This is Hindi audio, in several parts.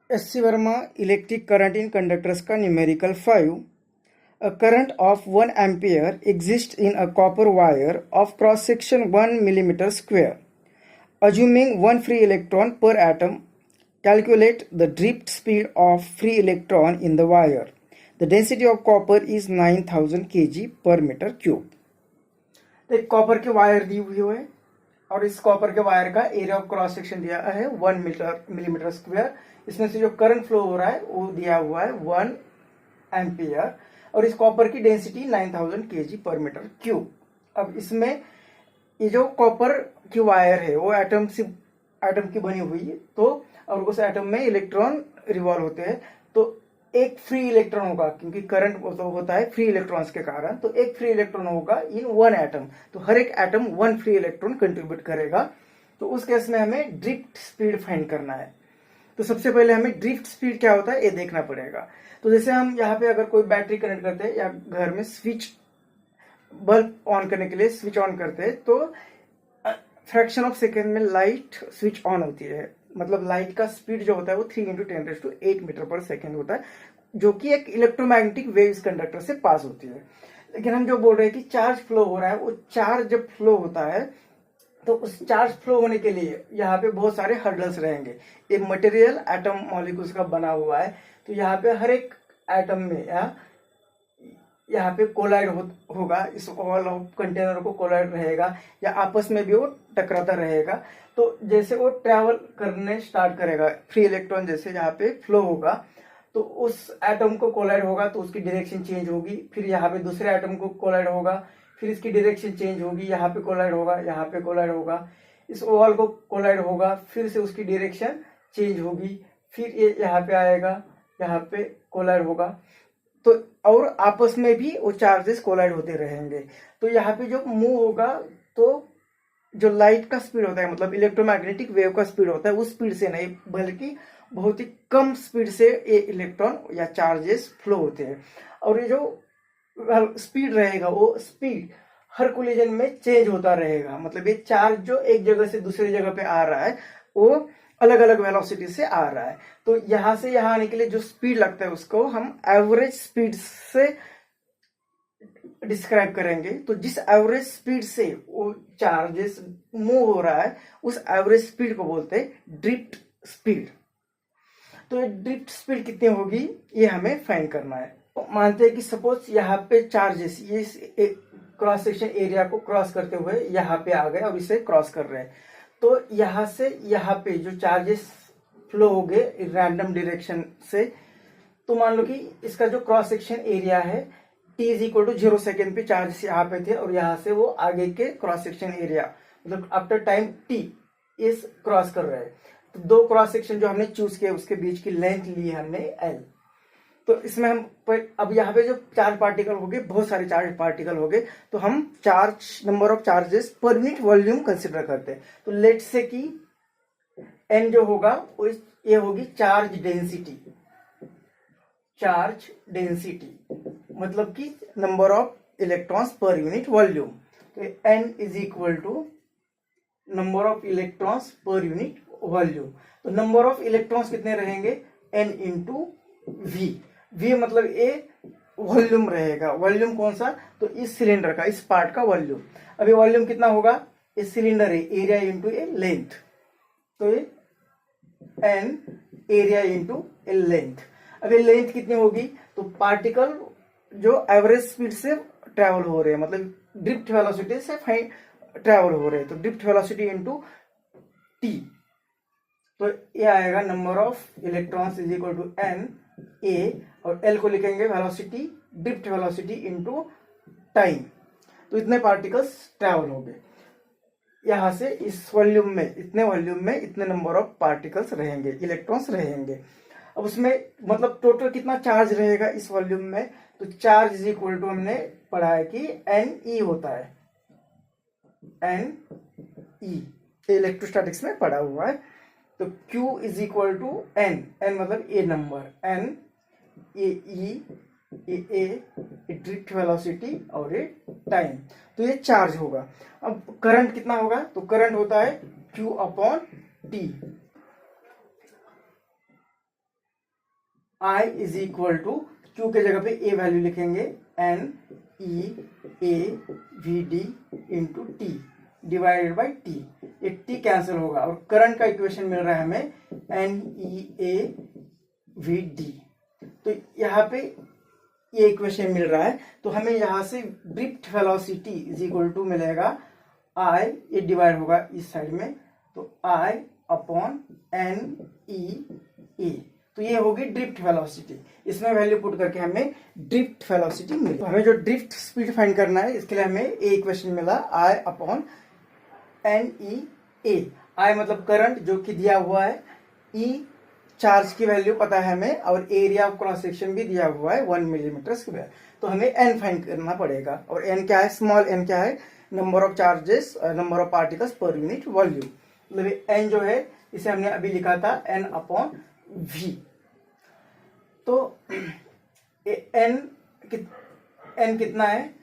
SC. Verma electric current in conductors का numerical 5. A current of 1 ampere exists in a copper wire of cross section 1 millimeter square. Assuming one free electron per atom, calculate the drift speed of free electron in the wire. The density of copper is 9000 kg per meter cube. तो एक कॉपर की वायर दी हुई है और इस कॉपर के वायर का एरिया ऑफ क्रॉस सेक्शन दिया है 1 मिलीमीटर स्क्वायर. इसमें से जो करंट फ्लो हो रहा है वो दिया हुआ है 1 एम्पियर और इस कॉपर की डेंसिटी 9000 kg पर मीटर क्यूब. अब इसमें ये जो कॉपर की वायर है वो एटम की बनी हुई है, तो और उस एटम में इलेक्ट्रॉन रिवॉल्व होते हैं, तो एक फ्री इलेक्ट्रॉन होगा क्योंकि करंट तो होता है फ्री इलेक्ट्रॉन्स के कारण, तो एक फ्री इलेक्ट्रॉन होगा इन वन एटम. तो हर एक atom one free electron contribute करेगा. तो उस केस में हमें ड्रिफ्ट स्पीड फाइंड करना है. तो सबसे पहले हमें ड्रिफ्ट स्पीड क्या होता है ये देखना पड़ेगा. तो जैसे हम यहाँ पे अगर कोई बैटरी कनेक्ट करते हैं या घर में स्विच बल्ब ऑन करने के लिए स्विच ऑन करते हैं, तो फ्रैक्शन ऑफ सेकेंड में लाइट स्विच ऑन होती है. मतलब लाइट का स्पीड जो होता है वो 3 × 10⁸ मीटर पर सेकेंड होता है, जो कि एक इलेक्ट्रोमैग्नेटिक वेव इस कंडक्टर से पास होती है. लेकिन हम जो बोल रहे हैं कि चार्ज फ्लो हो रहा है, वो चार्ज जब फ्लो होता है तो उस चार्ज फ्लो होने के लिए यहाँ पे बहुत सारे हर्डल्स रहेंगे. ये मटेरियल एटम मॉलिक्यूल्स का बना हुआ है, तो यहाँ पे हर एक एटम में यहाँ पे कोलाइड होगा. इस ऑल ऑफ कंटेनर को कोलाइड रहेगा या आपस में भी वो टकराता रहेगा. तो जैसे वो ट्रैवल करने स्टार्ट करेगा, फ्री इलेक्ट्रॉन जैसे यहाँ पे फ्लो होगा, तो उस एटम को कोलाइड होगा तो उसकी डायरेक्शन चेंज होगी. फिर यहाँ पे दूसरे एटम को कोलाइड होगा, फिर इसकी डायरेक्शन चेंज होगी. यहाँ पे कोलाइड होगा, यहाँ पे कोलाइड होगा, इस ओवल को कोलाइड होगा, फिर से उसकी डायरेक्शन चेंज होगी. फिर ये यहाँ पे आएगा, यहाँ पे कोलाइड होगा. तो और आपस में भी वो चार्जेस कोलाइड होते रहेंगे. तो यहाँ पे जो मूव होगा, तो जो लाइट का स्पीड होता है, मतलब इलेक्ट्रोमैग्नेटिक वेव का स्पीड होता है, उस स्पीड से नहीं बल्कि बहुत ही कम स्पीड से ये इलेक्ट्रॉन या चार्जेस फ्लो होते हैं. और ये जो स्पीड रहेगा वो स्पीड हर कोलिजन में चेंज होता रहेगा. मतलब ये चार्ज जो एक जगह से दूसरी जगह पे आ रहा है वो अलग अलग वेलोसिटी से आ रहा है. तो यहां से यहां आने के लिए जो स्पीड लगता है उसको हम एवरेज स्पीड से डिस्क्राइब करेंगे. तो जिस एवरेज स्पीड से वो चार्जेस मूव हो रहा है उस एवरेज स्पीड को बोलते हैं ड्रिफ्ट स्पीड. तो ये ड्रिफ्ट स्पीड कितनी होगी ये हमें फाइंड करना है. तो मानते हैं कि सपोज यहाँ पे चार्जेस ये क्रॉस सेक्शन एरिया को क्रॉस करते हुए यहाँ पे आ गए और इसे क्रॉस कर रहे हैं. तो यहाँ से यहाँ पे जो चार्जेस फ्लो हो गए रैंडम डायरेक्शन से, तो मान लो कि इसका जो क्रॉस सेक्शन एरिया है t = 0 सेकेंड पे चार्जेस यहाँ पे थे और यहाँ से वो आगे के क्रॉस सेक्शन एरिया मतलब आफ्टर टाइम t इस क्रॉस कर रहे हैं. तो दो क्रॉस सेक्शन जो हमने चूज किया उसके बीच की लेंथ ली है हमने l. तो इसमें हम अब यहाँ पे जो चार्ज पार्टिकल हो गए, बहुत सारे चार्ज पार्टिकल हो गए, तो हम charge number of charges per unit volume consider करते हैं. तो लेट से कि n जो होगा वो ये होगी चार्ज डेंसिटी. चार्ज डेंसिटी मतलब कि number of electrons per unit volume. तो n = number of electrons per unit volume. तो नंबर ऑफ इलेक्ट्रॉन्स कितने रहेंगे n × v. v मतलब ए वॉल्यूम रहेगा. वॉल्यूम कौन सा, तो इस सिलेंडर का, इस पार्ट का वॉल्यूम. अभी वॉल्यूम कितना होगा, इस सिलेंडर है एरिया इंटू ए लेंथ. तो ये n एरिया इंटू ए लेंथ. अभी लेंथ कितनी होगी, तो पार्टिकल जो एवरेज स्पीड से ट्रेवल हो रहे हैं, मतलब ड्रिफ्ट वेलोसिटी से ट्रेवल हो रहे हैं, तो ड्रिफ्ट वेलोसिटी इंटू t. तो ये आएगा number of electrons = n a और l को लिखेंगे velocity, drift velocity into time. तो इतने पार्टिकल्स ट्रेवल हो गए. यहां से इस वॉल्यूम में, इतने वॉल्यूम में इतने नंबर ऑफ पार्टिकल्स रहेंगे, इलेक्ट्रॉन्स रहेंगे. अब उसमें मतलब टोटल कितना चार्ज रहेगा इस वॉल्यूम में, तो चार्ज = हमने पढ़ा है कि Ne होता है. Ne इलेक्ट्रोस्टैटिक्स में पढ़ा हुआ है. तो Q = n. n मतलब ए नंबर, n ए ई ए ड्रिफ्ट वेलोसिटी और ये टाइम. तो ये चार्ज होगा. अब करंट कितना होगा, तो करंट होता है Q/T. I is equal to Q के जगह पे ए वैल्यू लिखेंगे n e A v d into t divided by t. ये टी कैंसिल होगा और करंट का इक्वेशन मिल रहा है हमें n e A v d. तो यहाँ पे ये इक्वेशन मिल रहा है, तो हमें यहाँ से drift velocity is equal to मिलेगा आई, ये डिवाइड होगा इस साइड में, तो आई अपॉन एन ई ए, तो ये होगी ड्रिफ्ट वेलोसिटी। इसमें वैल्यू पुट करके हमें ड्रिफ्ट वेलोसिटी मिली। तो हमें जो ड्रिफ्ट स्पीड फाइंड करना है, इसके लिए हमें ए इक्वेशन मिला आई अपॉन एन ई ए। आई मतलब करंट जो कि दिया हुआ है, ई चार्ज की वैल्यू पता है हमें, और एरिया ऑफ क्रॉस सेक्शन भी दिया हुआ है 1 मिलीमीटर स्क्वायर। तो हमें एन फाइंड करना पड़ेगा, और एन क्या है, स्मॉल एन क्या है, number of charges, number of particles per unit volume. मतलब एन जो है इसे हमने अभी लिखा था एन अपॉन वी। तो एन कितना है,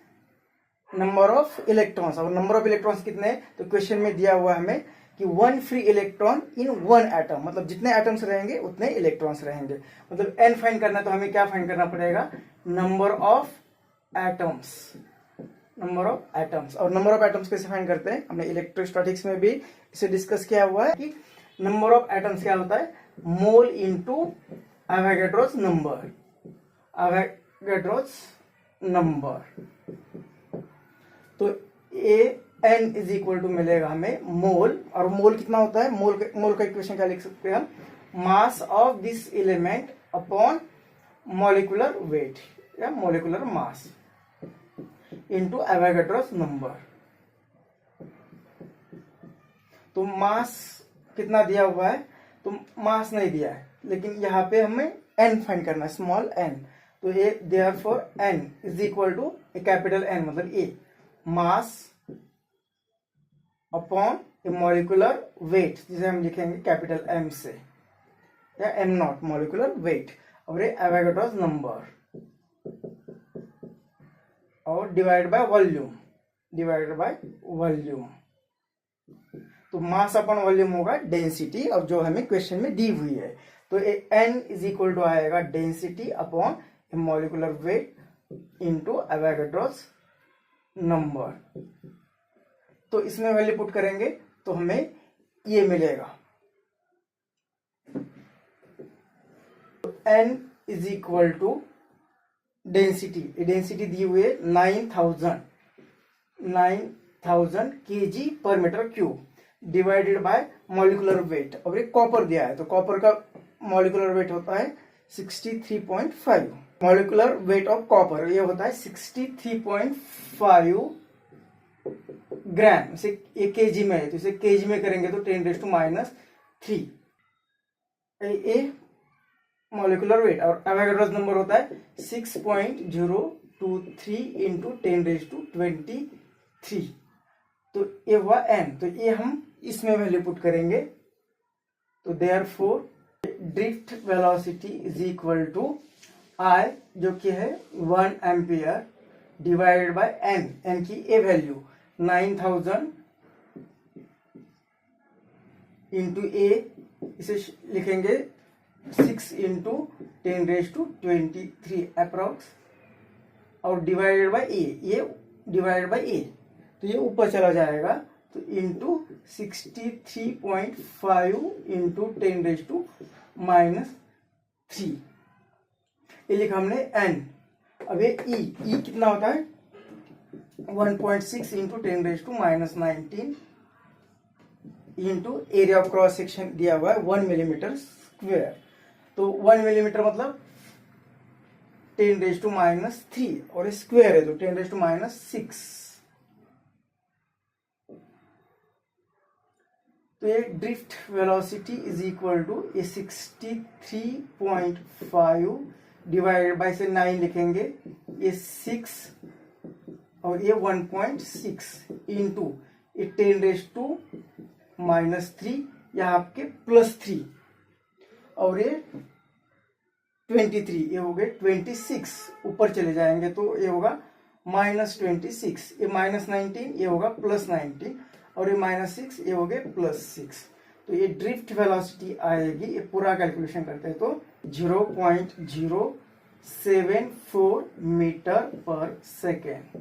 नंबर ऑफ इलेक्ट्रॉन्स, और नंबर ऑफ इलेक्ट्रॉन्स कितने हैं, तो क्वेश्चन में दिया हुआ है हमें कि 1 फ्री इलेक्ट्रॉन इन 1 एटम, मतलब जितने एटम्स रहेंगे उतने इलेक्ट्रॉन्स रहेंगे। मतलब एन फाइंड करना, तो हमें क्या फाइंड करना पड़ेगा, number of atoms, number of atoms. और नंबर ऑफ एटम्स कैसे फाइंड करते हैं, हमने इलेक्ट्रोस्टैटिक्स में भी इसे डिस्कस किया हुआ है कि नंबर ऑफ एटम्स क्या होता है, mole into Avogadro's number, Avogadro's number. तो a n is equal to मिलेगा हमें मोल, और मोल कितना होता है, मोल का इक्वेशन क्या लिख सकते हैं हम, mass of this element upon molecular weight या molecular mass into Avogadro's number. तो मास कितना दिया हुआ है, तो मास नहीं दिया है, लेकिन यहाँ पे हमें एन फाइंड करना है, स्मॉल एन। तो ये therefore n is equal to capital N मतलब ए, mass upon a molecular weight, जिसे हम लिखेंगे कैपिटल एम से, या एम नॉट मॉलिक्यूलर वेट, और ये एवोगाड्रोस नंबर, और divide by volume, divided by volume. तो मास अपॉन वॉल्यूम होगा डेंसिटी, और जो हमें क्वेश्चन में दी हुई है। तो एन इज इक्वल टू आएगा density upon a molecular weight into Avogadro's number. तो इसमें वैल्यू पुट करेंगे तो हमें ये मिलेगा, n is equal to density, density दी हुई है 9000 kg पर metre cube, divided by molecular weight, और एक कॉपर दिया है, तो कॉपर का मॉलिक्यूलर वेट होता है 63.5, मॉलिक्यूलर वेट ऑफ कॉपर ये होता है 63.5 ग्राम। इसे ये केजी में है, तो इसे केजी में करेंगे तो 10⁻³ ए मॉलिक्यूलर वेट, और एवोगाड्रोस नंबर होता है 6.023 इंटू 10⁻23। तो ये हुआ एन, तो ये हम इसमें वैल्यू पुट करेंगे। तो therefore drift velocity is equal to I, जो कि है 1 ampere, divided by n, n की ए वैल्यू 9000 इंटू ए, इसे लिखेंगे 6 इंटू 10⁻23 अप्रॉक्स, और डिवाइडेड बाय ए, ये डिवाइडेड बाय ए, तो ये ऊपर चला जाएगा, तो इंटू 63.5 इंटू 10⁻³ ये लिखा हमने एन। अब ये ई कितना होता है 1.6 into 10⁻⁻19 into area of cross section दिया हुआ है 1 मिलीमीटर स्क्वेयर। तो 1 मिलीमीटर मतलब 10⁻³ और स्क्वेयर है तो 10⁻⁶। तो ये drift velocity is equal to ये 63.5 डिवाइडेड बाय से 9 लिखेंगे, ये 6 और ये 1.6 इंटू ये 10⁻⁻³ यहाँ आपके +3 और ये 23, ये हो गए 26, ऊपर चले जाएंगे तो ये होगा -26, ये -19, ये होगा +19 और ये -6, ये हो गए +6। तो ये ड्रिफ्ट वेलोसिटी आएगी, ये पूरा कैलकुलेशन करते हैं तो 0.074 मीटर पर सेकेंड।